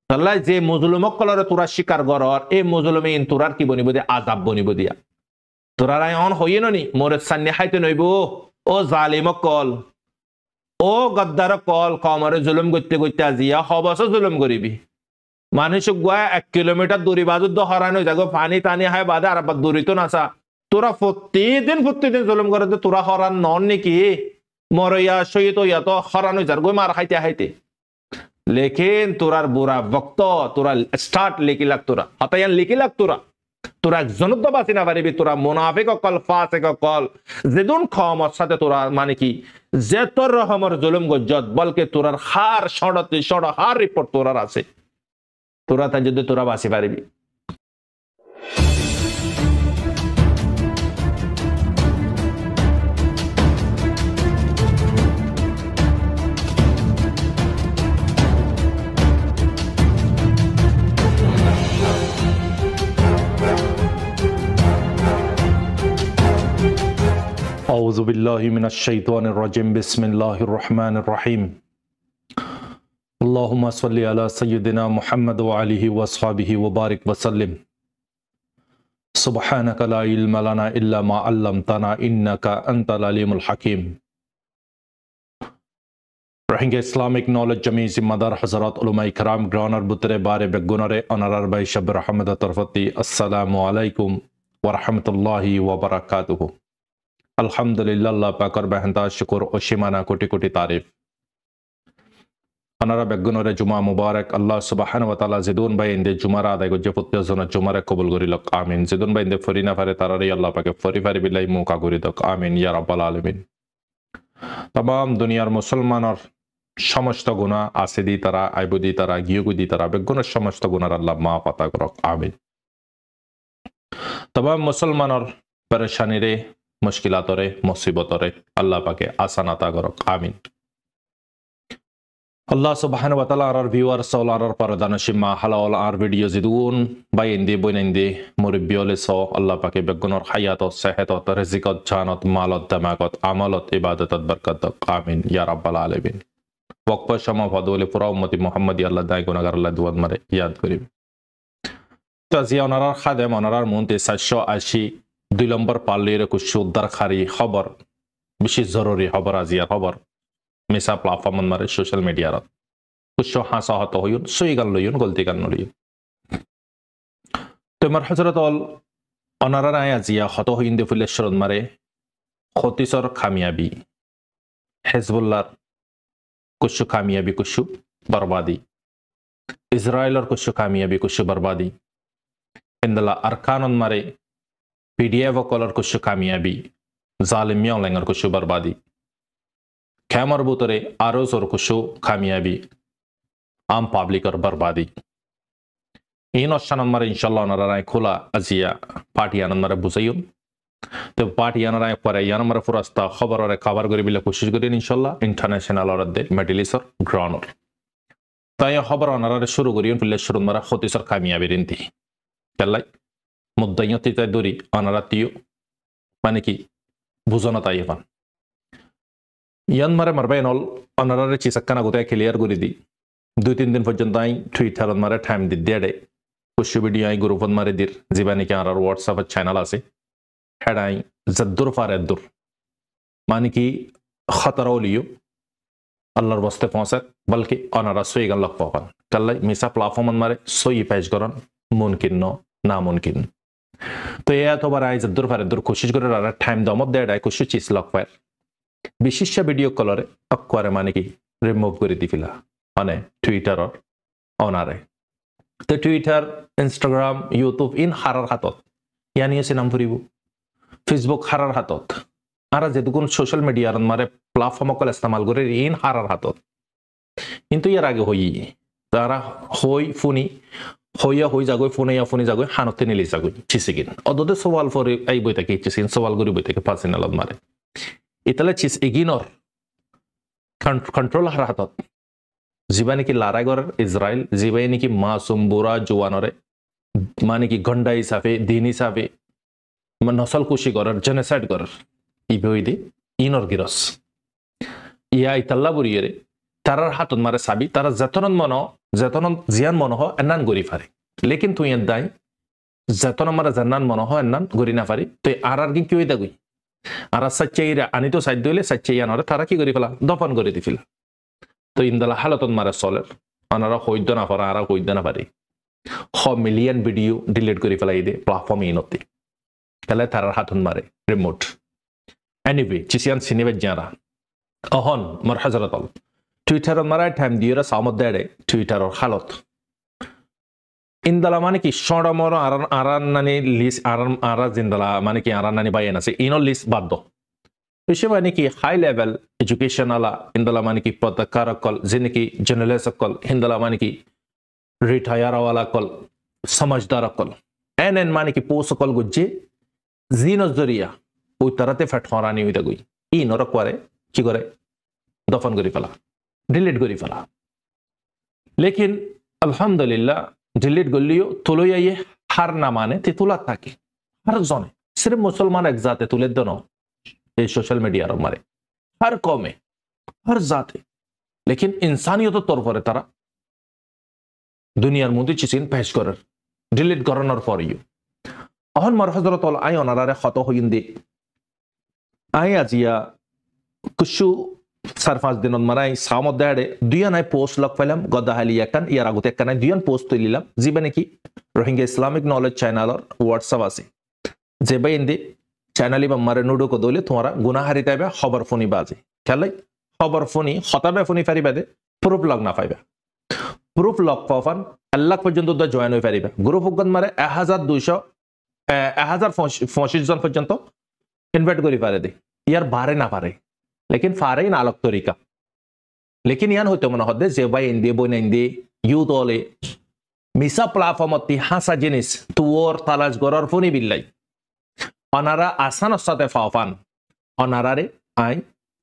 তাল্লাই যে মুজলুমক কলরে তোরা স্বীকার করর এই মুজলুমে ইন তোরার কি বনিব দিয়া আজাব বনিব দিয়া তোরা রায় অন হইয়ে ননি মোরে সান্নি খাইতে নইব ও জালিমক কল ও গদ্দার কল কমরে জুলুম করতে করতে আজিয়া হবস জুলুম করিবি মানুষ গুয়া 1 কিলোমিটার দূরি বাজুদ্দ হরানো যাগো পানি টানি হায় বাদে আর দূরিত নাসা তোরা প্রতিদিন জুলুম করে তোরা হরান নন নাকি মরইয়া সহিত ইয়া তো হরানো যার গো মার খাইতে হাইতে लेकिन তোরার বুড়া ভক্ত তোরা স্টার্ট লিখি লাগ তোরা হতায়ান লিখি লাগ তোরা একজনত বাঁচি না পারিবি তোরা মুনাফিক অকল ফাসিক অকল যেদুন ক্ষমর সাথে তোরা মানে কি যে তোর রহমর জুলুম গজ্জত বলকে তোরার হার সড়তে সড় হার রিপোর্ট তোরার আছে তোরা তা যদি তোরা বাঁচি পারিবি أعوذ بالله من الشيطان الرجيم بسم الله الرحمن الرحيم اللهم صل على سيدنا محمد وعليه وصحبه وبارك وسلم سبحانك لا علم لنا إلا ما علمتنا إنك أنت العليم الحكيم رحمة Islamic knowledge जमी जिम्मेदार हजरत उलमा इकराम ग्रानर बुतरे बारे बेगुनरे अनरार भाई शब रहमत तरफती अस्सलामु अलैकुम व रहमतुल्लाहि व बरकातुहू अल्हम्दुलिल्लाह अल्लाह पाकर बेहंता शुक्र और शिमाना कोटि कोटि तारीफ अनारा बेगुनरे जुमा मुबारक अल्लाह सुब्हानाहु व तआला जिदुन भाई इंदे जुमारा आदाय गजे फुत्ते जना जुमारे कबूल करी लक आमीन जिदुन भाई इंदे फरीना फारे तारारी अल्लाह पाके फरी फारी बिल्लाहि मुका करी दक आमीन या रब्बल आलमीन तमाम दुनियार मुसलमानर समस्त गुनाह आसिदी तारा आइबुदी तारा गियुगुदी तारा बेगुनर समस्त गुनाह अल्लाह माफ अता करक आमीन तमाम मुसलमानर परेशानी रे मुश्किलातरे मुसीबतरे अल्लाह पाके आसान अता करक आमीन अल्लाह सुब्हानाहु व तआला आर व्यूअर्स ऑल आर परदानशिमा हलाल आर वीडियो जिदुन बाय इंदे बोइनंदे मुरब्बियोले सो अल्लाह पाके बेगुनर हयात और सेहत और रिज़िकत जानत मालत दमागत अमलत इबादत बरकत आमीन या रब्बल आलमीन वक्फ शमा फदोले पूरा उम्मती मुहम्मदी अल्लाह दाई गुनाहगार अल्लाह दुआत मारे याद करिब ताजिया ओनारार खादेम ओनारार मुनते 780 2 नम्बर पाल्लेर कुछ दरकारी खबर विशेष जरूरी खबर आजिया खबर मिसा प्लेटफॉर्म मारे सोशल मीडिया रत कुछ हासा हत होयुन सही गान लयुन गलती गान नलियुन तो मर हजरत अल अनारा आजिया हत होइन दे फुलेश्वर मारे खतिसर कामयाबी हिजबुल्लाह कुछ कामयाबी कुछ बर्बादी इजराइलर कुछ कामयाबी कुछ बर्बादी इंदला अरकान मारे पीडीएफ कलर कुछ कामयाबी जालिमियों लेंगर कुछ बर्बादी कैमर बुतरे आरोज और कुछ कामयाबी आम पब्लिक और बर्बादी इन ऑप्शन नंबर इंशाल्लाह नराय खुला अजिया पार्टी नंबर बुझायुन तो पार्टी नराय पर या नंबर फुरस्ता खबर और खबर करी बिला कोशिश करें इंशाल्लाह इंटरनेशनल और दे मेडलिसर ग्राउंडर ताया खबर नराय शुरू करियन फिले शुरू मरा खतिसर कामयाबी रिंती चलाई मुद्दायों तीता दूरी अनारतियो माने की बुझना ताइफान यन मारे मरबेनल अनारे चिसक्कना गोते क्लियर करी दी 2-3 दिन पर्यंत आई ट्विटर मारे टाइम दि देडे कुछ वीडियो आई ग्रुप मारे दिर जीवानी के आर व्हाट्सएप चैनल आसे हेडाई जद्दुर फारेदुर माने की खतरा लियो अल्लाहर वास्ते पहुंचे बल्कि अनारा सोई गन लग पावन कल्लाई मिसा प्लेटफॉर्म मारे सोई पेज करन मुमकिन नो नामुमकिन तो ये तो बार जद्दुर फारेदुर कोशिश करे रा टाइम दमत देडा कुछ चीज लग पाए विशिष्ट वीडियो कलर अक्वारे माने की रिमूव करी दी फिला अने ट्विटर और ओनारे तो ट्विटर इंस्टाग्राम यूट्यूब इन हारार हातत यानी ऐसे नाम फुरिबो फेसबुक हारार हातत आरा जेदुकुन सोशल मीडिया मारे प्लेटफॉर्म कल इस्तेमाल करे इन हारार हातत किंतु यार आगे होई तारा होई फुनी होया होई जागोय फुनी जागोय हानते निली जागोय चिसिगिन अदोदे सवाल फरे आई बयता के चिसिन सवाल गरि बयता के पर्सनल मारे इतले चिस इग्नोर कंट्रोल हातत जीवानी की लारागर इजराइल जीवानी की मासूम बुरा जुवानरे माने की गंडा हिसाबे दिन हिसाबे नसल कुशी कर जेनोसाइड कर इबोइदे इनर गिरस या इतल्ला बुरियरे তারার হাতত মারে চাবি তারা যেতন জিয়ান মন হয় এনান গড়ি ফারে লেকিন তুই দাই যেতন মারে জান্নান মন হয় এনান গড়ি না পারি তুই আর কি কি দাগুই আর সাচ্চাইরা আনি তো সাইড দিলে সাচ্চাইয়া নরে তারা কি করি ফেলা দফন করে দি ফেলা তো ইন্দালা হালতন মারে চলের আনারা হইদ না পারা আর হইদ না পারি মিলিয়ন ভিডিও ডিলিট করে ফেলাই দে প্ল্যাটফর্ম ইনতে তাহলে তারার হাতন মারে রিমোট এনিওয়ে চিসিয়ান সিনেবে যারা অহন মর হজরতল টুইটার মারায় টাইম দিয়ে সামদ দেড়ে টুইটারর হালত ইন্দালা মানে কি সড় মর আরান নানি লিস্ট আরা জিন্দালা মানে কি আরান নানি বাইন আছে ইনো লিস্ট বাদ বিষয় মানে কি হাই লেভেল এডুকেশন আলা ইন্দালা মানে কি পত্রকার কল যে নাকি জার্নালিস্ট কল হিন্দালা মানে কি রিটায়ার ওয়ালা কল সমঝদার কল এন মানে কি পোস্ট কল গুজ্জে জিনো জরিয়া ওই তারাতে ফ্যাট হরানি হইতা গই ই নরক করে কি করে দফন করে ফেলা ডিলিট করে ফেলা লেকিন আলহামদুলিল্লাহ ডিলিট করলেও তুলইয়ে হার না মানে তে তোলা থাকে হার জনে সির্ফ মুসলমান এক জাতে তুলে দেন এই সোশ্যাল মিডিয়ার মারে হার কমে হার জাতে লেকিন ইনসানিয়ত তরফরে তারা দুনিয়ার মধ্যে চিচিন পেশ করার ডিলিট করানোর পরেও অহন মর হজরত আই অনারারে ক্ষত হইন দি আই আজিয়া কুসু চার পাঁচ দিনত মারাই সামত দেড়ে দুইয়ান আই পোস্ট লগ পাইলাম গদাহালি একান ইয়ার আগতে একান দুইয়ান পোস্ট তুলিলাম যিবা নাকি রোহিঙ্গা ইসলামিক নলেজ চ্যানেলর হোয়াটসঅ্যাপ আছে যে বাই ইন্দি চ্যানেলি বা মারে নুডো কো দলে তোমারা গুনাহারি তাইবে খবর ফোনি বাজে খেলাই খবর ফোনি হতাবে ফোনি ফারিবা দে প্রুফ লগ না পাইবা প্রুফ লগ পাফান আল্লাহ পর্যন্ত জয়েন হয়ে পারিবা গ্রুপ উগন মারে 1225 জন পর্যন্ত ইনভাইট করি পারে দে ইয়ার বারে না পারে लेकिन फारे ना अलग तरीका लेकिन यान होते मन हदे जे बाय इंदे बोन इंदे यूथ ओले मिसा प्लेटफॉर्म ती हासा जिनिस तुवर तालाज गरर फुनी बिल्लाई अनारा आसान साथे फाफान अनारा रे आई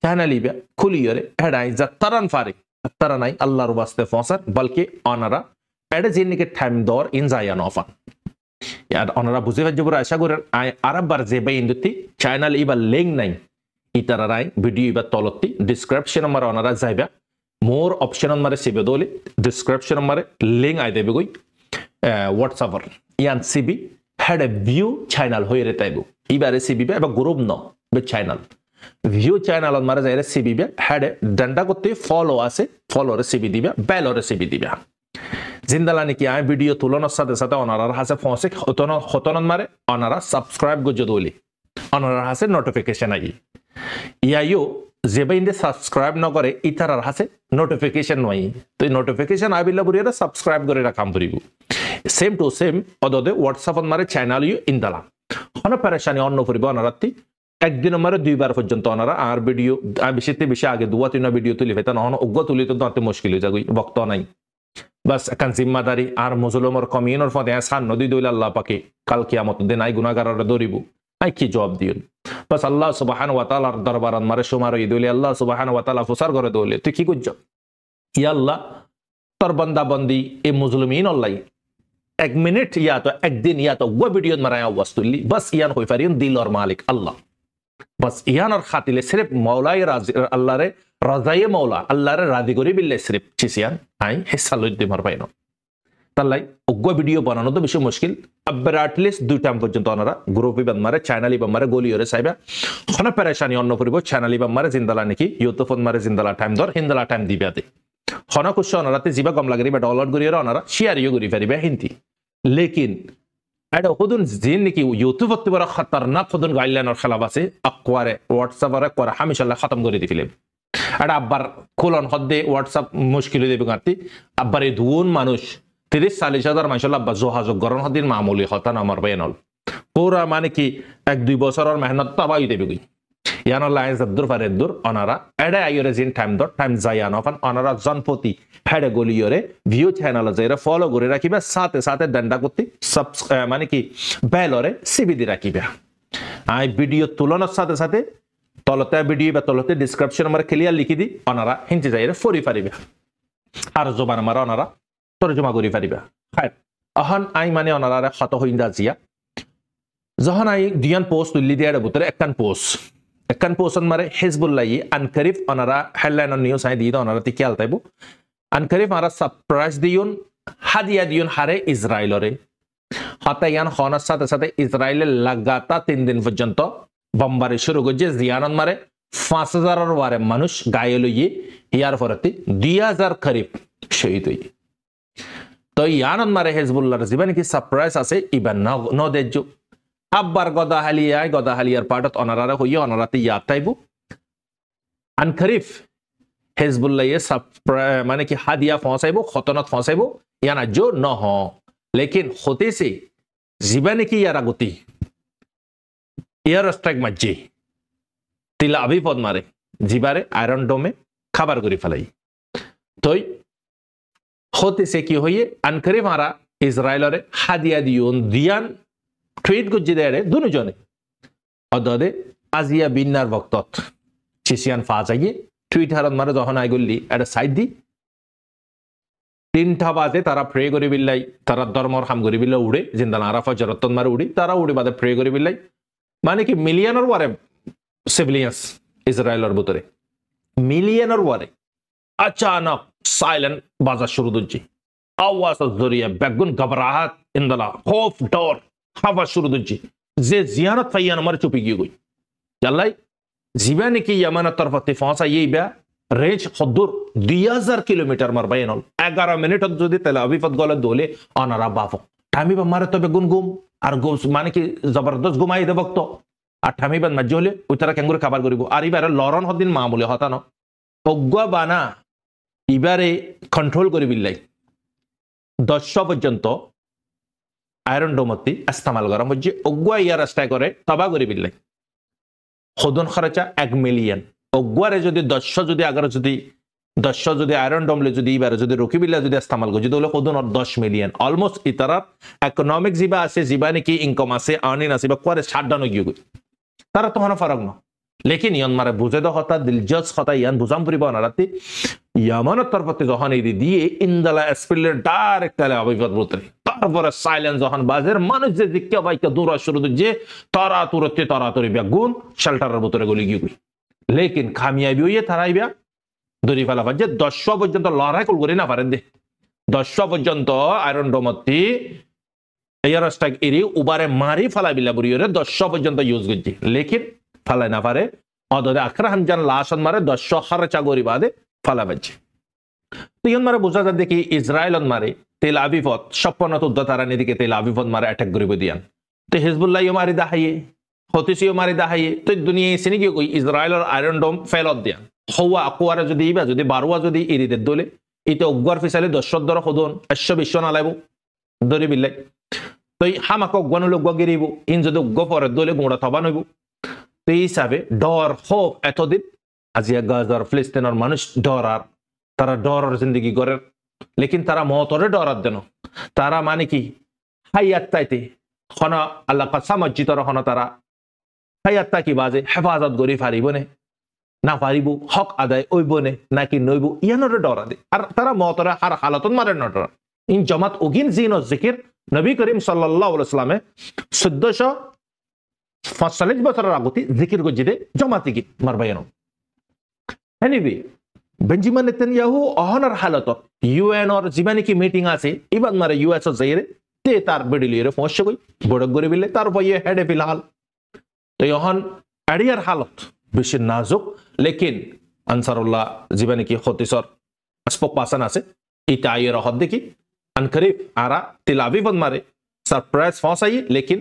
चैनलिबे खुलियरे हेडाई जत्तरन फारे तरनाई अल्लाहर वास्ते फसर बल्कि अनारा एडे जिन्नी के टाइम दौर इन जाया नफा यार अनारा बुझे जबर आशा करे आई अरब बार जे बाय इंदुती चैनल इबा लिंक नहीं ইতারাই ভিডিও ইবা তলতি ডেসক্রিপশন আমার অনারা যাইবা মোর অপশন আমারে সিবে দলি ডেসক্রিপশন আমারে লিংক আই দেবে গই হোয়াটসঅ্যাপর ইয়ান সিবি হ্যাড এ ভিউ চ্যানেল হয়ে রে তাইবো ইবারে সিবি বা গ্রুপ ন বে চ্যানেল ভিউ চ্যানেল আমারে যাইরে সিবি বে হ্যাড ডান্ডা করতে ফলো আছে ফলো রে সিবি দিবা বেল রে সিবি দিবা জিন্দালা নাকি আই ভিডিও তুলনার সাথে সাথে অনারার হাসে ফসে হতন মারে অনারা সাবস্ক্রাইব গজে দলি অনারার হাসে নোটিফিকেশন আই ইয়াইও যেবা ইন্দে সাবস্ক্রাইব ন করে ইতারার হাসে নোটিফিকেশন নয় তো নোটিফিকেশন আবিলা বুড়িয়া সাবস্ক্রাইব করে রাখাম বুড়িব সেম টু সেম অদদে হোয়াটসঅ্যাপ মারে চ্যানেল ইউ ইন্দালা হন পরেশানি অন্য ফুরিব অনারাতি একদিন মারে দুইবার পর্যন্ত অনারা আর ভিডিও বেশিতে বেশি আগে দুয়া তিনটা ভিডিও তুলি ফেতা নহন অজ্ঞ তুলি তো দাঁতে মুশকিল হয়ে যাগই বক্ত নাই বাস একান জিম্মাদারি আর মুসলমানের কমিউনের ফদে সান নদী দইল আল্লাহ পাকে কাল কিয়ামত দিন আই গুনাহগাররে দরিব আই কি জবাব দিও बस अल्लाह सुबहान व तआला दरबार मारे शुमार इदुले अल्लाह सुबहान व तआला फुसार करे दोले तु की कुछ या अल्लाह तर बंदा बंदी ए मुस्लिमीन अल्लाह एक मिनट या तो एक दिन या तो वो वीडियो मराया वस्तुली बस यान होई फरियन दिल और मालिक अल्लाह बस यान और खातिले सिर्फ मौला राजी अल्लाह रे रजाए मौला अल्लाह रे राजी करी बिल्ले सिर्फ चिसियान आई हिस्सा लइते मार पाइनो তালাই অজ্ঞ ভিডিও বানানো তো বেশি মুশকিল আবার অ্যাটলিস্ট দুই টাইম পর্যন্ত ওনারা গ্রুপে বানমারে চ্যানেলি বানমারে গলিয়রে সাইবা খনা পেরেশানি অন্য পরিব চ্যানেলি বানমারে জিন্দালা নাকি ইউটিউব মারে জিন্দালা টাইম দর হিন্দালা টাইম দিবাতে খনা কুশ ওনারাতে জিবা কম লাগরি বা ডাউনলোড করিয়রে ওনারা শেয়ারিও করি পারিবে হিন্দি লেকিন এটা হুদুন জিন নাকি ইউটিউব তে বড় খতরনাক হুদুন গাইডলাইনের খেলাফ আছে আকওয়ারে হোয়াটসঅ্যাপরে করে হামেশাল্লাহ খতম করে দিফিলে এটা আবার কোলন হদ্দে হোয়াটসঅ্যাপ মুশকিল দেবে গাতি আবার এই দুন মানুষ 30-40,000 মাশাআল্লাহ যোগাযোগ গরন হদিন মামুলি হতান আমার বেনল পুরা মানে কি 1-2 বছরের মেহনত তাবাই দেবে গই ইয়ান লাইন জব্দুর ফারেদুর অনারা এডা আইরে জিন টাইম দর টাইম জায়ান অফান অনারা জনপতি হেডে গলিয়রে ভিউ চ্যানেল যাইরা ফলো করে রাখিবা সাথে সাথে দণ্ডা করতে মানে কি বেলরে সিবি দি রাখিবা আই ভিডিও তুলনার সাথে সাথে তলতে ভিডিও বা তলতে ডেসক্রিপশন আমার ক্লিয়ার লিখি দি অনারা হিন্দি যাইরে ফরি পারিবা আর জবান আমার অনারা তরজমা করি পারিবা খায় আহান আই মানে অনারারে ক্ষত হইন্দা জিয়া যখন আই দিয়ান পোস্ট তুলি দিয়ার ভিতরে একখান পোস্ট একখান পোষণ মারে হিজবুল্লাহ আনকারিফ ওনারা হেডলাইন নিউজ আই দিয়ে ওনারা তি খেয়াল তাইব আনকারিফ মারা সারপ্রাইজ দিউন হাদিয়া দিউন হারে ইসরায়েলরে হতায়ান হনার সাথে সাথে ইসরায়েলের লাগাতা 3 দিন পর্যন্ত বোমবারি শুরু করছে জিয়ানন মারে 5000 ওয়ারে মানুষ গায়েল হইয়ে ইয়ার পরতে 2000 করিব শহীদ হইয়ে তো ইয়ানন মারে হিজবুল্লাহর জীবনে কি সারপ্রাইজ আছে ইবা ন দেজ্জু আব্বার গদাহালিয়ার পাটত অনারারে হইয়ে অনারাতে ইয়াদ তাইব আনকারিফ হিজবুল্লাহ মানে কি হাদিয়া পৌঁছাইব খতনত পৌঁছাইব ইয়ানা জো ন হ लेकिन होते से जीवाने की यार गति एयर स्ट्राइक मज्जे तिला अभी पद मारे जीवारे आयरन डोमे खबर करी फलाई तो होते से की होइए अनकरे मारा इजराइल रे हादिया दियोन दियान ट्वीट को जिदेरे दोनों जने अददे आजिया बिन्नार वक्तत चिसियान फाजाइए ट्वीट हारत मारे जहन आइगुल्ली एट साइड दी 3টা বাজে তারা প্রে করে বিল্লাই তারা ধর্মর হাম করে বিল্লা উড়ে জিন্দান আরাফা জরতন মারে উড়ি তারা উড়ে বাদে প্রে করে বিল্লাই মানে কি মিলিয়নের ওয়ারে সিভিলিয়ান্স ইসরায়েলের ভিতরে মিলিয়নের ওয়ারে अचानक साइलेंट बाजा शुरू दुजी आवाज जरिए बेगुन घबराहट इंदला खौफ डर हवा शुरू दुजी जे जियानत फैयान मर चुपी गई चलाई जीवानी की यमन तरफ तिफासा ये बया रेंज खदुर 2000 किलोमीटर मर बयनल 11 मिनिट যদি তেল আবিফত গলে দোলে অনারা বাফো ঠামি বা মারে তবে গুনগুম আর মানে কি জবরদস্ত ঘুমাই দে বক্ত আর ঠামি বান মজলে উতরা কেঙ্গুরে খাবার করিব আর ইবারে লরন হদিন মামুলে হতানো অজ্ঞা বানা ইবারে কন্ট্রোল করি বিল্লাই 10 পর্যন্ত আয়রন ডোমতি ইস্তেমাল করা হচ্ছে অজ্ঞা ইয়ার আস্তায় করে তবা করি বিল্লাই খদন খরচা 1 মিলিয়ন অগুয়ারে যদি 10 যদি আগার যদি 10 যদি আয়রন ডমলে যদি এবারে যদি রকিবিল্লা যদি ইস্তেমাল করে যদি হলো কদন 10 মিলিয়ন অলমোস্ট ইতারার ইকোনমিক জিবা আছে জিবা নাকি ইনকাম আছে আর্নিং আছে বা কোয়ারে শাটডাউন গিয়ে গই তারা তো হনা ফারাক না লেকিন ইয়ান মারে বুঝে দ হতা দিলজস হতা ইয়ান বুঝাম পরিব নারাতি ইয়ামানত তরফতে যখন এই দিয়ে ইনদালা স্পিলের ডাইরেক্ট তালে অবিপদ বলতে তারপরে সাইলেন্স যখন বাজের মানুষ যে দিকে বাইকা দূর শুরু যে তারা তুরতে বেগুন শেল্টারের ভিতরে গলি গিয়ে গই लेकिन खामियाबी हुई है थाराइबिया दरी फाला फाजे 10 পর্যন্ত লড়াই করে না পারেন দে 10 পর্যন্ত আয়রন ডোমতি এয়ার স্ট্রাইক এরি উবারে মারি ফালা বিলা বুরিয়রে 10 পর্যন্ত ইউজ করছি लेकिन ফালা না পারে অদরে আক্রাহান জান লাশন মারে 10 খরচা গরি বাদে ফালা বাজে তো ইন মারে বুঝা যায় দেখি ইসরায়েলন মারে তেল আবিফত 56 উদ্দ তারা নিদিকে তেল আবিফত মারে অ্যাটাক করিব দিয়ান তো হিজবুল্লাহ মারি দাহাইয়ে হতিসিও মারি দাহাইয়ে তো দুনিয়া সিনি কি কই ইসরায়েলের আয়রন ডোম ফেলত দিয়া হওয়া আকোয়ারে যদি ইবা যদি বারুয়া যদি ইরিদের দলে ইতে অগ্গর ফিসালে 10 দর খদন 120 না লাইব দরি বিল্লাই তো হামাক অগ্গন লোক গগিরিব ইন যদি অগ্গ পরে দলে গুড়া থবা নইব তো এই হিসাবে ডর হোপ এতদিন আজিয়া গাজার ফিলিস্তিনের মানুষ ডরার তারা ডরার জিন্দগি করে লেকিন তারা মতরে ডরার দেন তারা মানে কি হাইয়াত তাইতে খনা আল্লাহ কাসা মসজিদর খনা তারা হায়াত্তা কি বাজে হেফাজত করি পারিব নে না পারিব হক আদায় ওইব নে নাকি নইব ইয়ানরে ডরা দে আর তারা মতরে আর হালাতত মারে ন ডরা ইন জামাত উগিন জিন ও জিকির নবী করিম সাল্লাল্লাহু আলাইহি ওয়াসাল্লামে 1445 বছরের আগতে জিকির গজিদে জামাত কি মারবায়নো এনিওয়ে বেঞ্জামিন নেতানিয়াহু অহনার হালত ইউএন অর জীবানি কি মিটিং আছে ইবান মারে ইউএস ও জাইরে তে তার বেডিলিরে পৌঁছে গই বড় করে বিলে তার বইয়ে হেডে ফিলহাল तो यहां एडियर हालत बेशी नाजुक लेकिन अंसारुल्लाह जीवानी की खोतिसर स्पोक पासन आसे इता आयर हद देखी अनकरीब आरा तिलावी बन मारे सरप्राइज फसाई लेकिन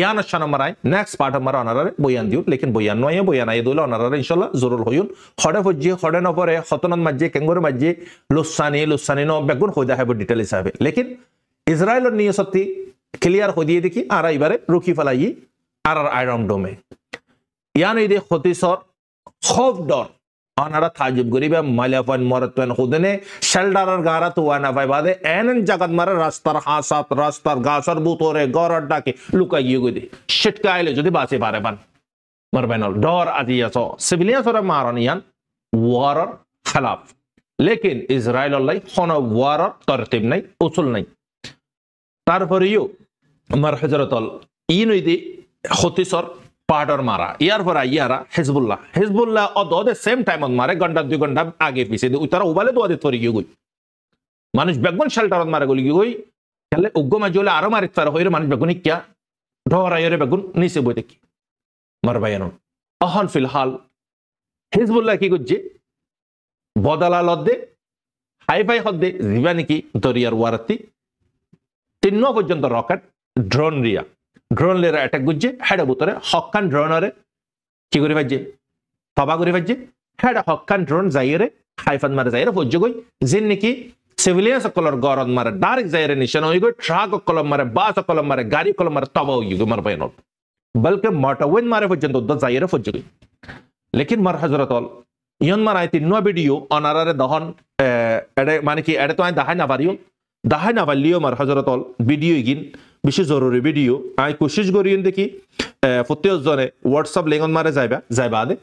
यान शान मराय नेक्स्ट पार्ट हमारा अनारे बयान दियो लेकिन बयान नय बयान आय दोला अनारे इंशाल्लाह जरूर होयुन खडे फज्जे खडे न परे खतनन मज्जे केंगोर मज्जे लुसानी नो बेगुन होदा है डिटेल हिसाब लेकिन इजराइल और नियसती क्लियर हो दिए देखी आरा इबारे रुकी फलाई আর আয়রন ডোমে ইয়ানি দে খতিসর খৌফ ডর আনারা তাজিব গরিবে মালাফান মরতন খুদনে শেল্টারের গারা তো ওয়ানা ভাই বাদে এনন জগত মারে রাস্তার হাসাত রাস্তার গাছর বুতরে গরর ডাকে লুকাই গিয়ে গদি শিটকাইলে যদি বাঁচে পারে পান মারবেনল ডর আজিয়াস সিভিলিয়ান সর মারনিয়ান ওয়ারর খেলাফ लेकिन इजराइल अल्लाह কোনো ওয়ারর তরতিব নাই উসুল নাই তারপরেও আমার হযরত ইনুইদি খতিসর পাহাড়র মারা ইয়ার পর ইয়ারা হেজবুল্লাহ অদে সেম টাইম মারে ঘন্টা 2 ঘন্টা আগে পিছে তারা উবালে দোয়াদে তরি গিয়ে গই মানুষ বেগুন শেল্টারত মারে গলি গই খেলে উগ্র মাঝে হলে আরো মারিত পারে হইরে মানুষ বেগুনি কিয়া ঢরাইরে বেগুন নিচে বই দেখি মারবাইন অহন ফিলহাল হিজবুল্লাহ কি করছে বদলা লদ্দে হাইফাই হদ্দে জিবা নাকি দরিয়ার ওয়ারাতি 3 পর্যন্ত রকেট ড্রোন লেরা অ্যাটাক করছে হেডা বুতরে হকান ড্রোনরে কি করে ভাজছে তবা করে ভাজছে হেডা হকান ড্রোন যাইরে হাইফান মারে যাইরে ফজ্জ গই জিন নাকি সিভিলিয়ান সকলের গরদ মারে ডাইরেক্ট যাইরে নিশান হই গই ট্রাক কলম মারে বাস কলম মারে গাড়ি কলম মারে তবা হই গই মারবাইন বলকে মোটরওয়েন মারে পর্যন্ত যাইরে ফজ্জ গই লেকিন মার হযরতল ইয়ন মারাই 3 ভিডিও অনারারে দহন এডে মানে কি এডে তো আই দাহাই না পারলিও মার হযরতল ভিডিও ইগিন বেশি জরুরি ভিডিও আই কোশিশ করিন দেখি প্রত্যেক জনে হোয়াটসঅ্যাপ লিঙ্ক মারে যাইবা দে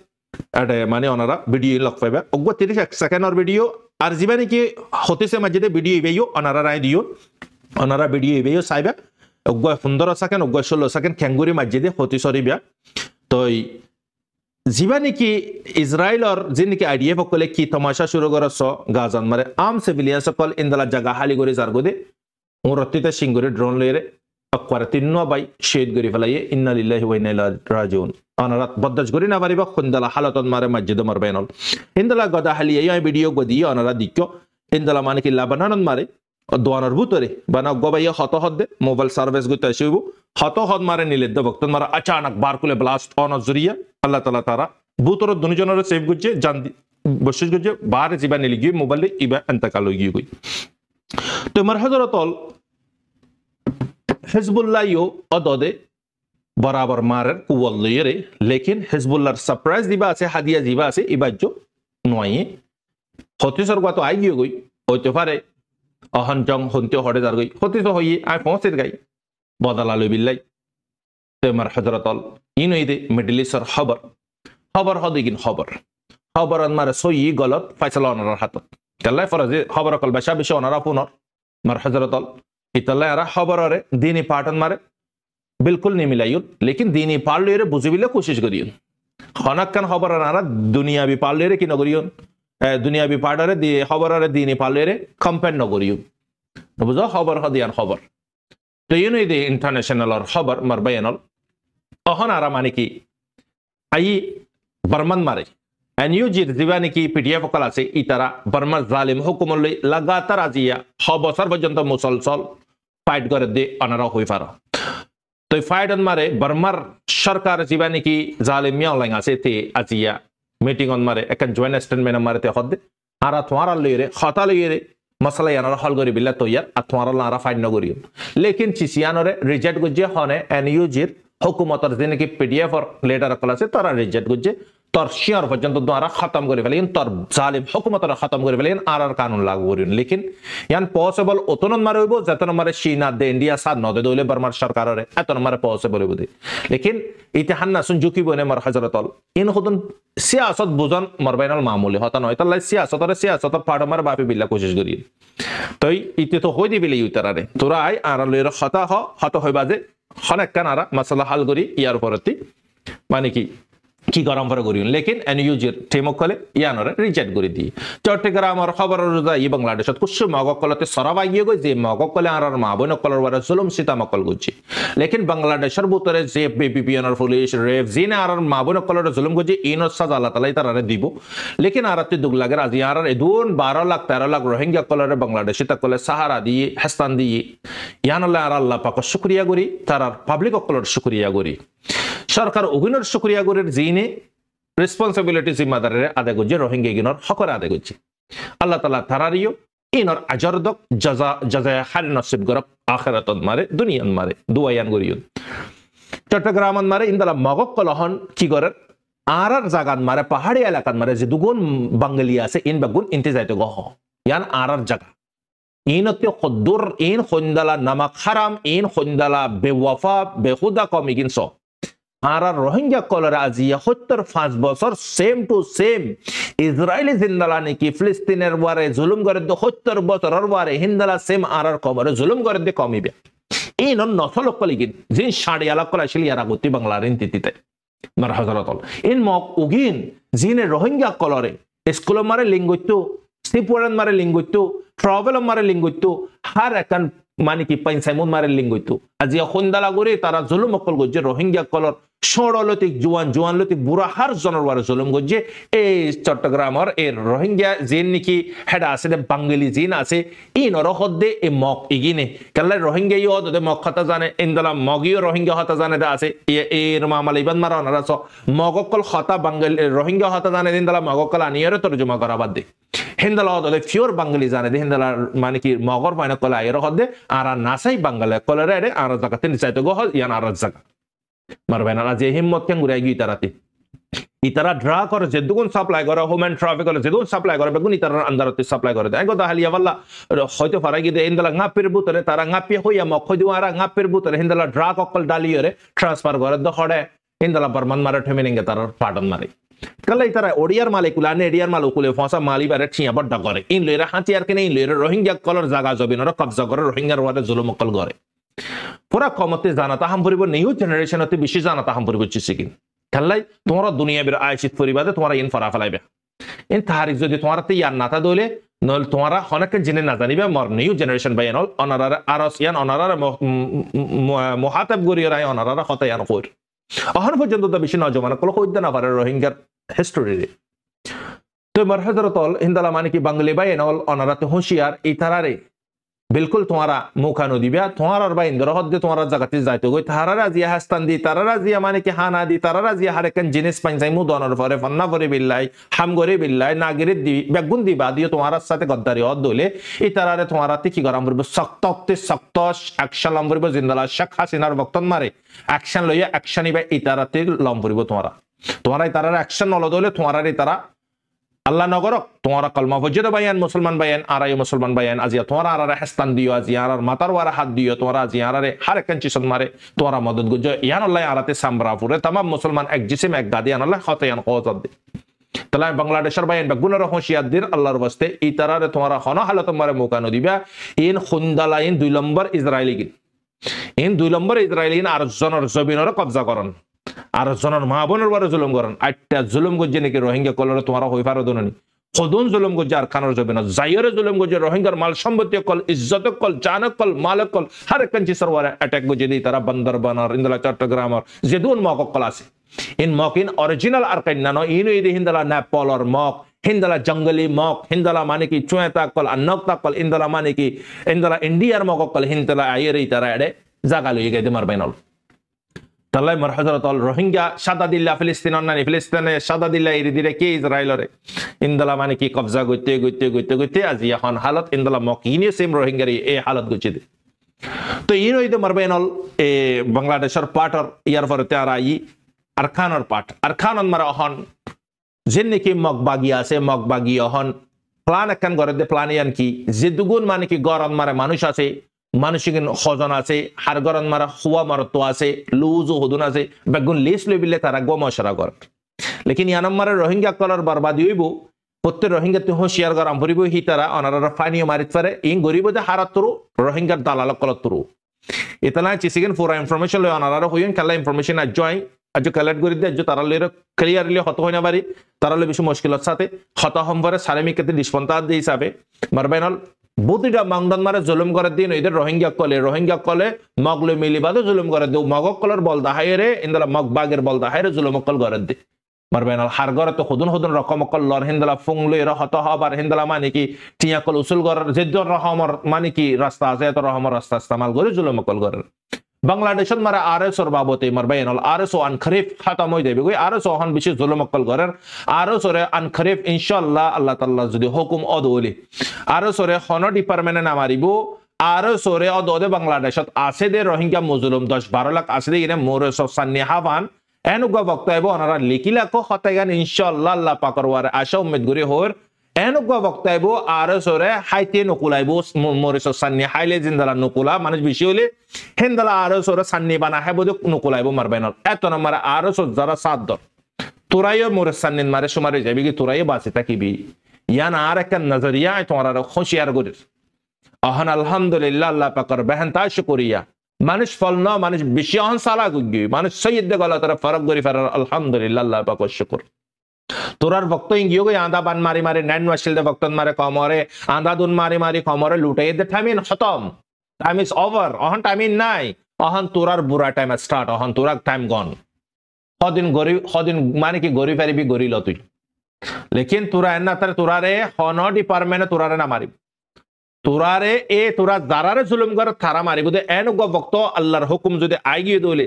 এডে মানে অনারা ভিডিও লক পাইবা অগো 30 সেকেন্ডর ভিডিও আর জিবা নাকি হতেছে মাঝে ভিডিও ইবেইও অনারা রাই দিও অনারা ভিডিও ইবেইও সাইবা অগো 15 সেকেন্ড অগো 16 সেকেন্ড খেঙ্গুরি মাঝে হতে সরিবা তো জিবা নাকি ইসরায়েলর যে নাকি আইডিএফ সকলে কি তমাশা শুরু করছ গাজান মারে আম সিভিলিয়ান সকল ইন্দালা জায়গা হালি করে জারগোদে ওরতিতে সিঙ্গুরে ড্রোন লইরে অকওয়ারে 3 বাই শহীদ করি ফেলাইয়ে ইন্না লিল্লাহি ওয়া ইন্না ইলাইহি রাজিউন অনারাত বদ্দাজ করি না পারিবা খুন্দালা হালাতন মারে মসজিদ মারবেনল ইন্দালা গদা হালি এই ভিডিও গদি অনারা দিক্য ইন্দালা মানে কি লাবানান মারে দোয়ানোর ভিতরে বানা গবাইয়া হত হদে মোবাইল সার্ভিস গইতে আসিব হত হদ মারে নিলে ভক্ত মারা আচানক বারকুলে ব্লাস্ট অন জরিয়া আল্লাহ তাআলা তারা বুতর দুনিজনের সেভ গুজে জান বসিস গুজে বার জিবা নিলি গিয়ে মোবাইল ইবা ইন্তেকাল হই গই তো মার হযরতল হিজবুল্লাহ ইও অদদে বরাবর মারের কুওয়াল লইরে লেকিন হিজবুল্লাহর সারপ্রাইজ দিবা আছে হাদিয়া দিবা আছে ইবাজ্য নয় হতিসর গত আই গিয়ে গই হইতে পারে অহন জং হন্তে হড়ে যার গই হতিস হই আই পৌঁছে গাই বদলা লই বিল্লাই তে মার হযরতল ইনইদে মিডল ইস্টর খবর হদিগিন খবর মারে সই গলত ফয়সালা অনার হাতত তাল্লাই ফরাজে খবর কল বেশা বেশি অনারা পুনর মার হযরতল ইতাল্লাই আরা খবররে দিনী পাটন মারে बिल्कुल नहीं मिलाइयो लेकिन दीनी पाल ले बुझिबिले कोशिश करियो खनक्कन खबर आना दुनियावी पाल ले कि नगरियो दुनियावी पार्टरे दी खबररे दीनी पाल ले कंपेयर नगरियो बुझो खबर हदियान खबर तो ये नहीं दे इंटरनेशनल और खबर मरबयनल अहन आरा माने की आई बर्मन मारे एनयूजी जीवानी की पीडीएफ कला से इतरा बर्मा जालिम हुकुम लगातार आजिया 6 বছর পর্যন্ত মুসলसल फाइट कर दे अनारा हुई फारा तो फाइट मारे बर्मार सरकार जीवानी की जालिमिया लाइन आसे थे आजिया मीटिंग ऑन मारे एक जॉइंट स्टेटमेंट मारे ते खदे आरा तुम्हारा लेरे खता लेरे मसला याना हल करी बिल्ला तो यार तुम्हारा लारा फाइट न करियो लेकिन चिसियानरे रिजेक्ट गुजे हने एनयूजीर हुकुमतर जिन की पीडीएफ और लेटर कला से तारा रिजेक्ट गुजे तोर शियर पर्यंत द्वारा खत्म करे फेलेन तोर जालिम हुकुमतर खत्म करे फेलेन आर कानून लागू करियो लेकिन यान पॉसिबल ओतन मारे होइबो जतन मारे चीना दे इंडिया साथ न दे दोले बर्मार सरकाररे एतन मारे पॉसिबल होइबो लेकिन इतिहान नासुन जुकी बने मार हजरतल इन खुदन सियासत बुजन मरबाइनल मामूली होता नय तल्ला सियासतर पाड़ मार बापे बिल्ला कोशिश करियो तो इते तो होई दिबिले उतरारे तोरा आय आर लेर खता हत होइबा जे खनेक कानारा मसला हल करी यार परती माने কি গরম করে করিও लेकिन एनयूजीर টেমকলে ইয়ানরে রিজেক্ট করে দি চট্টগ্রামের খবর রোজা ই বাংলাদেশত কুসু মগকলতে সরাবা গিয়ে গই যে মগকলে আর মা বন কলর বারে জুলুম সীতামকল গজি लेकिन বাংলাদেশের ভিতরে যে বিপিএনর পুলিশ রেফ জিনা আর মা বন কলর জুলুম গজি ইন সাজা আল্লাহ তাআলা তারারে দিব लेकिन আরতে দুগ লাগে আজ ইয়ার এদুন 12 লাখ 13 লাখ রোহিঙ্গা কলরে বাংলাদেশে তাকলে সাহারা দিয়ে হাস্তান দিয়ে ইয়ানল্লাহ আর আল্লাহ পাক শুকরিয়া করি তারার পাবলিক কলর শুকরিয়া করি सरकार অভিনর শুকরিয়া করে জিনে রেসপন্সিবিলিটি জিম্মাদারে আদায় করছে রোহিঙ্গা গিনর হকর আদায় করছে আল্লাহ তাআলা তারারিও ইনর আজরদক জাযা হার নসিব গরব আখিরাতন মারে দুনিয়ান মারে দুয়ায়ান করিও চট্টগ্রামন মারে ইনদালা মগক কলহন কি করে আর জাগান মারে পাহাড়ি এলাকান মারে যে দুগুন বাঙালি আছে ইন বাগুন ইন্তেজাইতে গহ ইয়ান আর জায়গা ইনতে খদ্দুর ইন খন্দালা নামাক হারাম ইন খন্দালা বেওয়াফা বেহুদা কমিগিন সব আর রোহিঙ্গা কলর আজিয়া 75 বছর সেম টু সেম ইসরায়েলি জিন্দালানি কি ফিলিস্তিনের ওয়ারে জুলুম করে 70 বছরের ওয়ারে হিন্দালা সেম আর কবরে জুলুম করে দে কমিবে এই নন নসল কলিগিন জিন 60 লাখ কলা শিলিয়ারা গতি বাংলার ইন্তিতে মার হজরতল ইন মক উগিন জিনে রোহিঙ্গা কলরে স্কুল মারে লিঙ্গইতো সিপুরান মারে লিঙ্গইতো ট্রাভেল মারে লিঙ্গইতো হার একান মানে কি পাইনসাইমুন মারে লিঙ্গইতো আজি খুন্দালা করে তারা জুলুম অকল গজ্জে রোহিঙ্গা কলর ষড়লতিক জুয়ান লতিক বুড়া হার জনরবার জুলুম গজ্জে এই চট্টগ্রামর এর রোহিঙ্গা জিন নাকি হেডা আছে বাঙালি জিন আছে ই নরহদ্দে এ মক ইগিনে কাল্লা রোহিঙ্গা ইও দে মক কথা জানে ইন্দলা মগিও রোহিঙ্গা হতা জানে দা আছে এর মামাল ইবান মারা ওনারা স মগকল হতা বাঙালি রোহিঙ্গা হতা জানে ইন্দলা মগকল আনিয়রে তরজমা করা বাদ দে হিন্দলা দে ফিওর বাঙালি জানে দে হিন্দলা মানে কি মগর মাইনা কলা এর হদ্দে আর নাসাই বাঙালি কলরে রে আর জায়গাতে নিচাইতে গো ইয়ান আর জায়গা মারবেন আজ হিম্মত কেন ঘুরে গিয়ে ইতারাতে ইতারা ড্রা করে যেদুগুন সাপ্লাই করে হোমেন ট্রাফিক করে যেদুগুন সাপ্লাই করে বেগুন ইতারার আন্দারতে সাপ্লাই করে দেয় কথা হালিয়া বাল্লা হয়তো ফারাই গিয়ে ইন্দলা গাপের বুতরে তারা গাপিয়ে হইয়া মক হইদু আর গাপের বুতরে হিন্দলা ড্রা ককল ডালিয়রে ট্রান্সফার করে দখড়ে হিন্দলা বর্মান মারে ঠেমিনিঙ্গে তার পাটন মারে কালে ইতারা ওড়িয়ার মালিকুলা আনে এডিয়ার মাল উকুলে ফসা মালি বারে ঠিয়া বড় করে ইন লইরা হাতিয়ার কেনে ইন লইরা রোহিঙ্গা কলর জায়গা জবিনর কবজা করে রোহিঙ্গার ওয়ারে জুলুম কল করে পুরা কমতে জানাতা হাম পরিব নিউ জেনারেশন হতে বেশি জানাতা হাম পরিব চিসিকিন খাল্লাই তোমরা দুনিয়া বের আয়শিত পরিবাদে তোমরা ইন ফরা ফেলাইবে ইন তারিখ যদি তোমরা তে ইয়ান নাতা দইলে নল তোমরা অনেক জিনে না জানিবে মর নিউ জেনারেশন বাইনল অনারার আরস ইয়ান অনারার মুহাতাব গরিয়র আই অনারার কথা ইয়ান কইর এখন পর্যন্ত তো বেশি নজমান কল কইদ না পারে রোহিঙ্গার হিস্টরি রে তো মর হযরতল হিন্দালা মানে কি বাঙালি বাইনল অনারাতে হুঁশিয়ার এই তারারে बिल्कुल तुम्हारा मुखा नो दिव्या तुम्हारा और भाई इंदर हद तुम्हारा जगत जाते हो तारा राजिया हस्तान दी तारा राजिया माने कि हाना दी तारा राजिया हर एक जिनिस पंचाई मु दोनों फरे फन्ना फरे बिल्लाई हम गोरे बिल्लाई नागिरे दी बेगुन दी बादियो तुम्हारा साथे गद्दारी हद दोले इ तारा रे तुम्हारा तिकी गरम बरब सख्त एक्शन लंबरब जिंदला शक हासिनार वक्तन मारे एक्शन लइया एक्शन इबे इ तारा ते लंबरब तुम्हारा इ तारा एक्शन नलो दोले तुम्हारा रे तारा আল্লাহ নগরক তোমারা কলমা ফজর বায়ান মুসলমান বায়ান আরাই মুসলমান বায়ান আজিয়া তোমরা আরারে হাস্তান দিও আজিয়া আরার মাতার ওয়ারা হাত দিও তোমরা আজিয়া আরারে হার একঞ্চি সন মারে তোমরা মদদ গুজ ইয়ান আল্লাহ আরাতে সামরা পুরে तमाम মুসলমান এক জিসিম এক গাদিয়ান আল্লাহ খতায়ান কওয়াত দে তালা বাংলাদেশের বায়ান বেগুনার হুঁশিয়ার দির আল্লাহর ওয়াস্তে ই তারারে তোমরা হন হালত মারে মুকানো দিবা ইন খুন্দালাইন 2 নম্বর ইসরায়েলি ইন 2 নম্বর ইসরায়েলিন আর জনর জবিনর কবজা করন আর জনর মা বোনের বারে জুলুম করেন আটটা জুলুম গজ্জে নাকি রোহিঙ্গা কলরে তোমারা হই পারো দননি খদুন জুলুম গজ্জে আর খানোর যাবে না জাইরে জুলুম গজ্জে রোহিঙ্গার মাল সম্পত্তি কল ইজ্জত কল জানক কল মালক কল হর একঞ্চি সরওয়ারে অ্যাটাক গজ্জে দি তারা বান্দরবানার ইন্দলা চট্টগ্রামর যেদুন মক কল আছে ইন মক ইন অরিজিনাল আর কাইনা নো ইন ইদি হিন্দলা নেপালর মক হিন্দলা জঙ্গলি মক হিন্দলা মানে কি চুয়েতা কল আনকতা কল ইন্দলা মানে কি ইন্দলা ইন্ডিয়ার মক কল হিন্দলা আইরে তারা এডে জাগা লই গেদে মারবাইনল তাল্লাই মর হযরতল রোহিঙ্গা সাদা দিল্লা ফিলিস্তিন অন্যান্য ফিলিস্তিনে সাদা দিল্লা এরি দিরে কে ইসরায়েলরে ইন্দলা মানে কি কবজা গইতে আজি এখন হালত ইন্দলা মকিনে সেম রোহিঙ্গারি এই হালত গইছে দে তো ইন হইতে মারবেনল এ বাংলাদেশের পাটর ইয়ার পরে তারা ই আরখানর পাট আরখানন মারা হন যেন কি মগবাগি আছে মগবাগি হন প্লান একখান করে দে প্লান ইয়ান কি যে দুগুণ মানে কি গরম মারে মানুষ আছে মানসিক খজন আছে হার গরন মারা হুয়া মারত্ব আছে লুজু হদুন আছে বেগুন লিস লইবিলে তারা গো মশরা কর লেকিন ইয়ানম মারে রোহিঙ্গা কলর বরবাদি হইব প্রত্যেক রোহিঙ্গা তুই হুঁশিয়ার গরম ভরিব হি তারা অনারা ফানিও মারিত পারে ইন গরিব যে হারাত তরু রোহিঙ্গার দালাল কলত তরু ইতনা চিসিগেন পুরা ইনফরমেশন লই অনারা হইন কালা ইনফরমেশন আজয় আজ কালেক্ট করে দিয়ে তারা লইর ক্লিয়ারলি হত হই না পারি তারা লই বেশি মুশকিলত সাথে হত হমভারে সারেমিকতে ডিসপন্তা দি হিসাবে মারবেনল বুতিটা মাংদান মারে জুলুম করে দিন এদের রোহিঙ্গা কলে মগলে মিলিবাদে জুলুম করে দেও মগক কলর বল দাহাইরে ইন্দলা মগ বাগের বল দাহাইরে জুলুম কল করে দে মারবেনল হার গরে তো হুদুন রকম কল লর হিন্দলা ফুংলে রহত হবার হিন্দলা মানে কি টিয়া কল উসুল গর যেদ রহমর মানে কি রাস্তা আছে এত রহমর রাস্তা ইস্তেমাল করে জুলুম কল করে বাংলাদেশত মারা আরএসর বাবতে মারবেনল আরএসও আনখরিফ খতম হই যাবে কই আরএসও হন বেশি জুলুম কল করেন আরএসরে আনখরিফ ইনশাআল্লাহ আল্লাহ তাআলা যদি হুকুম অদলি আরএসরে হন ডিপার্টমেন্টে নামারিব আরএসরে অদদে বাংলাদেশত আছে দে রোহিঙ্গা মুজলুম 10-12 লাখ আছে দে ইনে মোরস সান্নি হাবান এনুগা বক্তব্য ওনারা লিখিলা কো হতাগান ইনশাআল্লাহ আল্লাহ পাকর ওয়ারে আশা উম্মত গরি হর এনুগা বক্তব্য আরএসরে হাইতে নকুলাইব মোরস সান্নি হাইলে জিন্দালা নকুলা মানুষ বেশি হলে হেন্দালা আরএসরে সান্নি বানা হেবদ নকুলাইব মারবেনল এত নম্বর আরএস যারা সাদর তোরাইও মোরস সান্নিন মারে সুমারে যাবি কি তোরাইও বাঁচে থাকিবি ইয়ান আর একটা নজরিয়া তোমরা খুশিয়ার গরির আহন আলহামদুলিল্লাহ আল্লাহ পাকর বেহন্তা শুকরিয়া মানুষ ফল ন মানুষ বেশি অহন সালা গুগি মানুষ সৈয়দ গলা তারা ফরক গরি ফেরার আলহামদুলিল্লাহ আল্লাহ পাক শুকর তোরার ভক্ত ইঙ্গিও গই আন্দা বান মারি মারি নাইন ওয়াশিল দে ভক্তন মারে কমরে আন্দা দুন মারি মারি কমরে লুটাই দে টাইম ইন খতম time is over Ahon time in নাই অহন তোরার বুড়া টাইম স্টার্ট অহন তোরার টাইম গন সদিন মানে কি গরি ফেরিবি গরি ল তুই লেকিন তোরা এনা তারে তোরারে হন ডিপার্টমেন্টে তোরারে না মারিব তোরারে তোরা যারারে জুলুম করে তারা মারিব দে এনগ ভক্ত আল্লাহর হুকুম যদি আইগিয়ে দলে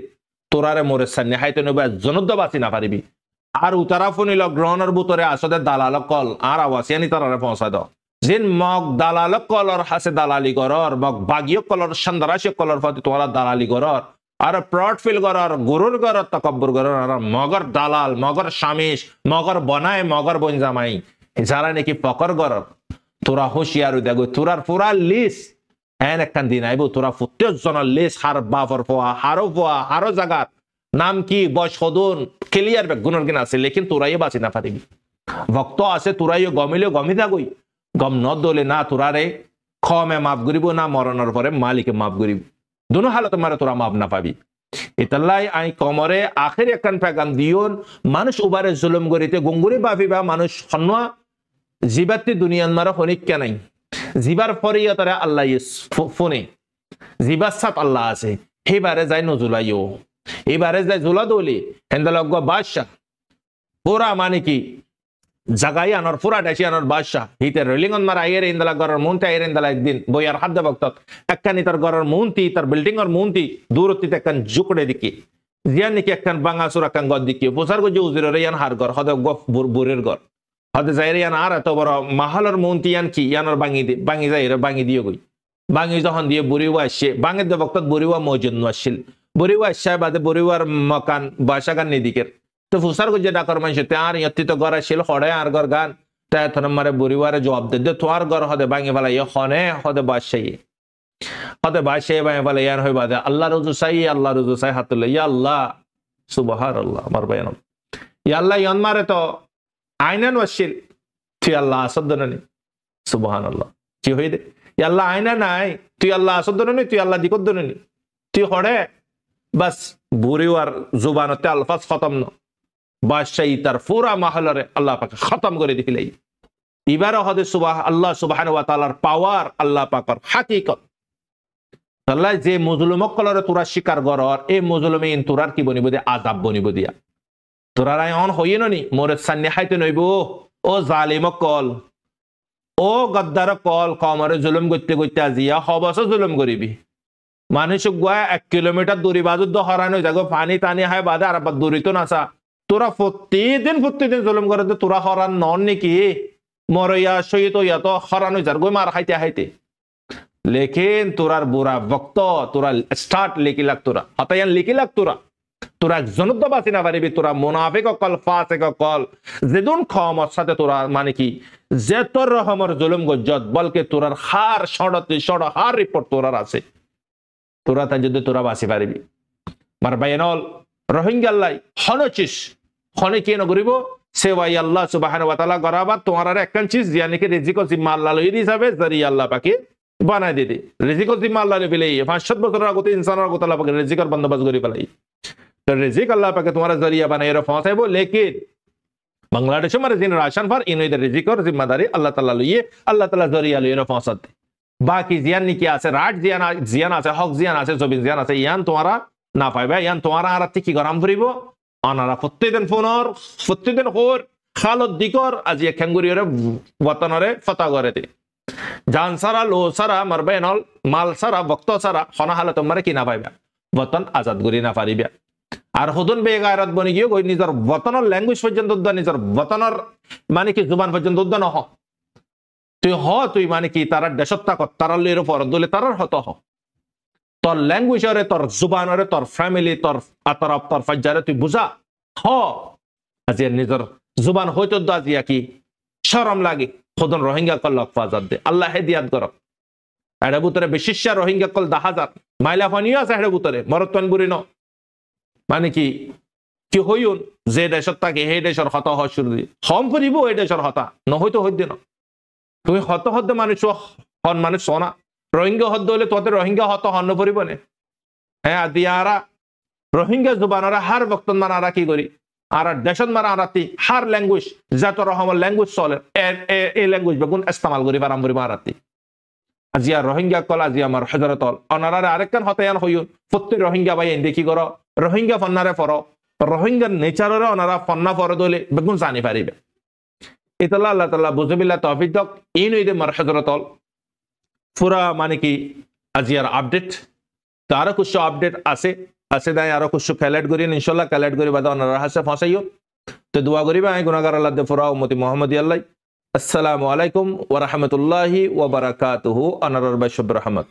তোরারে মোরে সান্নি হাইতে নবে জনদ বাঁচি না পারিবি আর উতারা ফোনিল গ্রহণের ভিতরে আসলে দালাল কল আর আওয়াসিয়ানি তারারে পৌঁছাই দাও যেন মগ দালাল কলর হাসে দালালি করর মগ বাগিয় কলর সন্দারাশি কলর প্রতি তোরা দালালি করর আর প্লট ফিল করর গুরুর করর তকব্বুর করর আর মগর দালাল মগর শামিশ মগর বনায় মগর বনজামাই যারা নাকি পকর করর তোরা হুঁশিয়ার দেখো তোরার পুরা লিস্ট এন একখান দিন আইব তোরা 50 জনের লিস্ট হার বাফর পোয়া হারো জাগাত নাম কি বয়স সদন ক্লিয়ার গুণর কিনা আছে লেকিন তোরাই বাঁচি না পারিবি ভক্ত আছে তোরাইও গমিলেও গমি থাকই গম ন দলে না তোরারে খমে মাফ করিব না মরণের পরে মালিকে মাফ করিব দুনো হালত মারে তোরা মাফ না পাবি এতাল্লাই আই কমরে আখের একখান পেগাম দিওন মানুষ উবারে জুলুম করিতে গঙ্গুরি ভাবিবা মানুষ হন্যা জিবাতি দুনিয়ান মারা হনিক কেনাই জিবার ফরিয়া তারা আল্লাহ ফোনে জিবার সাথ আল্লাহ আছে সেইবারে যাই নজুলাইও এবারে যাই জোলা দলি হেন্দালজ্ঞ বাদশাহ পুরা মানে কি জাগাই আনর পুরা ডাইসি আনর বাদশাহ হিতে রেলিংন মার আইয়ের ইন্দালা গড়ের মুনতে আইয়ের ইন্দালা একদিন বইয়ার হাত দে বক্তত একখানি তার গড়ের মুনতি তার বিল্ডিং এর মুনতি দূরত্বিতে একখান জুকড়ে দিকে জিয়ান নাকি একখান বাঙাসুর একখান গদ দিকে পোসার গো যে উজিরের ইয়ান হার গড় হদে গফ বুরের গড় হদে যাইরে ইয়ান আর এত বড় মাহালর মুনতি ইয়ান কি ইয়ানর বাঙি যাইরে বাঙি দিয়ে গই বাঙি যখন দিয়ে বুড়িও আসছে বাঙের দে বক্তত বুড়িওয়া মৌজুদ আসছিল বুড়িওয়া আসছে বাদে বুড়িওয়ার মকান বাসাগান নিদিকের তো ফুসার গুজে ডাকর মানুষ আর ইয়ত্তি তো গড় আসছিল হড়ে আর গড় গান তাই থন মারে বুড়িওয়ারে জবাব দে তোর গড় হদে বাঙি ফেলা ইয়ে হনে হদে বাদশাহী বাঙি ফেলা ইয়ান হই বাদে আল্লাহ রুজু সাই হাতুল্লাহ ইয়া আল্লাহ সুবহানাল্লাহ আমার বায়ান ইয়া আল্লাহ ইয়ান মারে তো আইনান ওয়াসিল তুই আল্লাহ আসদননি সুবহানাল্লাহ কি হই দে ইয়া আল্লাহ আইনা নাই তুই আল্লাহ আসদননি তুই আল্লাহ দিকদননি তুই হড়ে বাস বুড়িওয়ার জুবানতে আলফাজ খতম ন বাদশাহী তার পুরা মাহলরে আল্লাহ পাকে খতম করে দিলাই এবারে হদে আল্লাহ সুবহানাহু ওয়া তাআলার পাওয়ার আল্লাহ পাকের হাকিকত আল্লাহ যে মুজলুমকলরে তোরা স্বীকার করর এই মুজলুমে তোরার কি বনিব দিয়া আযাব বনিব দিয়া তোরা অন হইয়ে ননি মোরে সান্নি হাইতে নইব ও জালিমকল ও গদ্দার কল কমরে জুলুম করতে করতে আজিয়া হবস জুলুম করিবি মানুষ গোয়া 1 কিলোমিটার দূরি বাজুদ্দ হরানো যাগো পানি টানি হয় বাদে আর দূরিত নাসা তোরা প্রতিদিন জুলুম করে তোরা হরান নন নাকি মরইয়া সহিত ইয়া তো হরানো যার গই মার খাইতে হাইতে লেকিন তোরার বুড়া ভক্ত তোরা স্টার্ট লিখি লাগ তোরা হতায়ান লিখি লাগ তোরা জনদ্দ বাঁচি না পারিবি তোরা মুনাফিক অকল ফাসিক অকল যেদুন ক্ষমর সাথে তোরা মানে কি যে তোর রহমর জুলুম গজ্জত বলকে তোরার হার সড় হার রিপোর্ট তোরার আছে তোরা তা যদি তোরা বাঁচি পারিবি মার বাইনল রোহিঙ্গা আল্লাহ হনচিস হনে কি নগরিব সেওয়াই আল্লাহ সুবহানাহু ওয়া তাআলা গরাবা তোমার একখান চিজ ইয়ানি কি রিজিক জিম্মা আল্লাহ লই দিছাবে জারিয়া আল্লাহ পাকে বানাই দিদি রিজিক জিম্মা আল্লাহ লই 500 বছর আগতে ইনসানের আগতে আল্লাহ পাকে রিজিকের বন্দোবস্ত করি ফেলাই তো রিজিক আল্লাহ পাকে তোমার জারিয়া বানাই এর পৌঁছাইব লেকিন বাংলাদেশ মারে জিন রাশন ফর ইনইদের রিজিকর জিম্মাদারি আল্লাহ তাআলা লইয়ে আল্লাহ তাআলা জারিয়া লই এর পৌঁছাতে বাকি জিয়ান নিকি আছে রাট জিয়ান আছে হক জিয়ান আছে জবিন জিয়ান আছে ইয়ান তোমারা না পাইবে ইয়ান তোমারা আর কি গরম করিব আনারা প্রত্যেকদিন প্রত্যেকদিন হোর খালত দিকর আজি খেঙ্গুরিয়রে ওয়াতনরে ফতা গরেতে জান সারা লো সারা মারবে নল মাল সারা ভক্ত সারা হনা হালত তোমারে কি না পাইবে ওয়াতন আজাদ করি না পারিবে আর হুদুন বেগায়রত বনি গিয়ে কই নিজের ওয়াতনের ল্যাঙ্গুয়েজ পর্যন্ত নিজের ওয়াতনের মানে কি জুবান পর্যন্ত ন হ তুই মানে কি তারা দেশত্তা কর তারা লের উপর দলে তারার হত হ তোর ল্যাঙ্গুয়েজরে তোর জুবানরে তোর ফ্যামিলি তোর আতরফ তোর ফাজ্জারে তুই বুঝা হ আজি নিজের জুবান হইতো আজিয়া কি শরম লাগে খুদন রোহিঙ্গা কল লকফাজাত দে আল্লাহ হেদিয়াত কর এড়ে বুতরে বিশিষ্য রোহিঙ্গা কল 10,000 মাইলা ফানিও আছে এড়ে বুতরে মরতন বুড়ি ন মানে কি হইউন যে দেশত্তাকে হে দেশর হত হ শুরু হম করিব এই দেশর হতা নহইতো হইতে না তুমি হত মানুষ হন মানুষ সোনা রোহিঙ্গা হত হলে তোদের রোহিঙ্গা হত হন্ন পরিব নে হ্যাঁ আদিয়ারা রোহিঙ্গা জুবানরা হার বক্তন মানারা কি করি আর দেশন মারা আরাতি হার ল্যাঙ্গুয়েজ যত রকমের ল্যাঙ্গুয়েজ চলে এই ল্যাঙ্গুয়েজ বেগুন ইস্তেমাল করি বারাম করি মারাতি আজিয়া রোহিঙ্গা কল আজি আমার হজরতল অনারারে আরেকখান হতায়ান হইউন প্রত্যেক রোহিঙ্গা ভাই দেখি করো রোহিঙ্গা ফন্নারে ফর রোহিঙ্গার নেচারে ওনারা ফন্না ফর দলে বেগুন জানি পারিবে ইতাল্লাহ আল্লাহ তাআলা বুঝবিল্লাহ তৌফিক দক ইন ইদে মার হজরতল পুরা মানে কি আজিয়ার আপডেট তো আরো কিছু আপডেট আছে দাই আরো কিছু কালেক্ট করি ইনশাআল্লাহ কালেক্ট করি বাদা ওনারা হাসে ফাঁসাইও তো দোয়া করিবা আই গুনাহগার আল্লাহ দে ফুরা উম্মতি মুহাম্মদি আল্লাহ আসসালামু আলাইকুম ওয়া রাহমাতুল্লাহি ওয়া বারাকাতুহু আনার রহমত